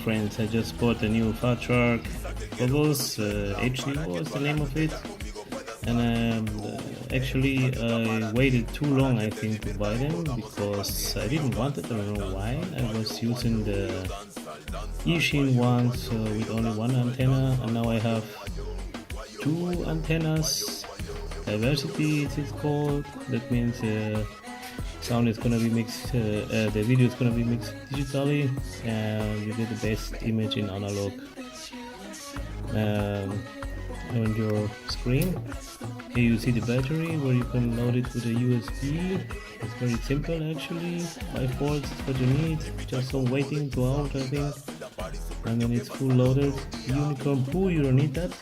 friends, I just bought a new Shark Goggles, HDO is the name of it, and actually I waited too long I think to buy them because I didn't want it, I don't know why. I was using the Ishin ones with only one antenna, and now I have two antennas. Diversity it's called. That means sound is gonna be mixed, the video is gonna be mixed digitally, and you get the best image in analog on your screen. Here you see the battery where you can load it with a USB. It's very simple actually. 5 volts is what you need, just some waiting 2 hours I think, and then it's full loaded. Unicorn pool, you don't need that.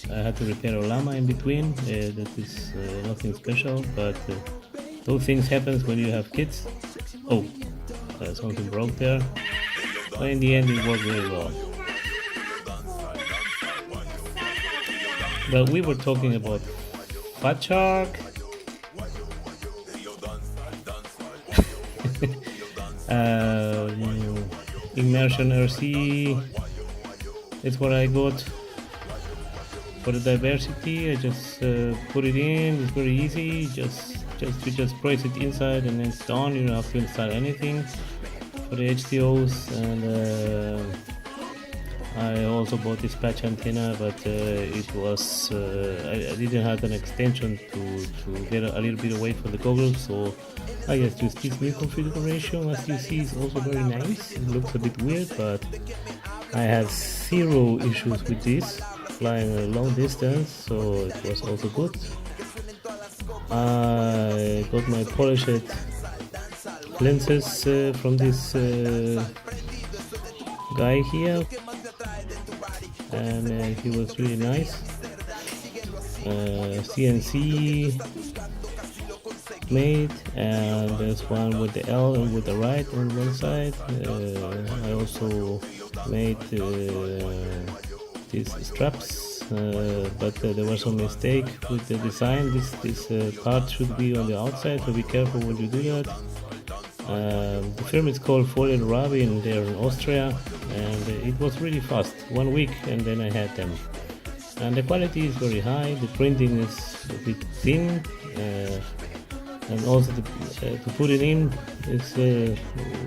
I had to repair a Lama in between, that is nothing special, but those things happen when you have kids. Oh, something broke there, but in the end it worked really well. But we were talking about Shark. Immersion RC, it's what I got. For the diversity, I just put it in. It's very easy. You just press it inside and then it's done. You don't have to install anything for the HDOs. And I also bought this patch antenna, but it was I didn't have an extension to get a little bit away from the goggles, so I just used this new configuration. As you see, it's also very nice. It looks a bit weird, but I have zero issues with this. Flying a long distance, so it was also good. I got my polished lenses from this guy here, and he was really nice. CNC made, and there's one with the L and with the right on one side. I also made these straps, but there was some mistake with the design. This part should be on the outside, so be careful when you do that. The firm is called Foil Rabin, they're in Austria, and it was really fast, 1 week and then I had them. And the quality is very high, the printing is a bit thin, and also to put it in is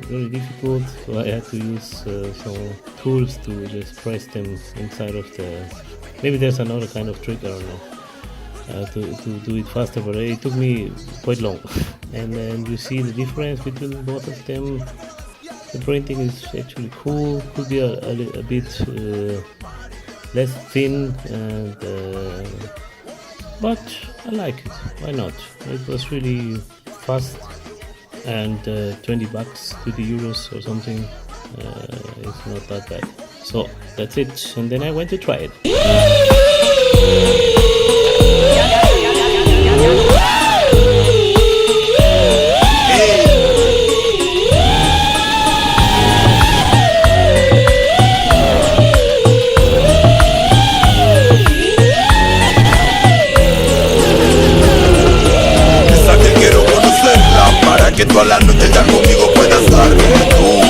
very difficult, so I had to use some tools to just press them inside of the... Maybe there's another kind of trick, I don't know, to do it faster, but it took me quite long. And then you see the difference between both of them. The printing is actually cool, could be a bit less thin, and but I like it, why not? It was really fast, and 20 bucks, 20 euros or something, it's not that bad. So that's it, and then I went to try it. Que toda la noche ya conmigo puedas estar tú.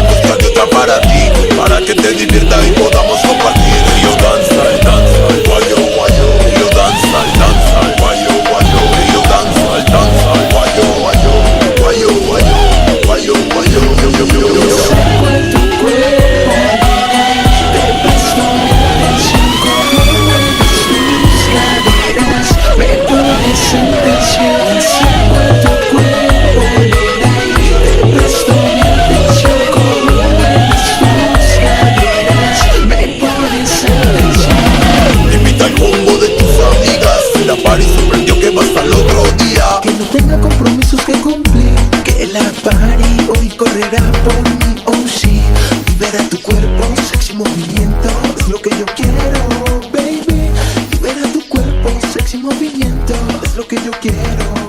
Buscando otra para ti, para que te diviertas y podamos compartir. Yo danza, danza, guayo, guayo. Yo danza, danza, guayo, guayo. Yo danza, danza, guayo, guayo. Guayo, guayo, guayo, guayo. Yo saco tu cuerpo, te paso atención como mueves tus caderas. Me pones en tensión, saco tu cuerpo. Y sorprendió que vas al otro día. Que no tenga compromisos que cumplir. Que la party hoy correrá por mí, oh sí. Libera tu cuerpo, sexy movimiento. Es lo que yo quiero, baby. Libera tu cuerpo, sexy movimiento. Es lo que yo quiero.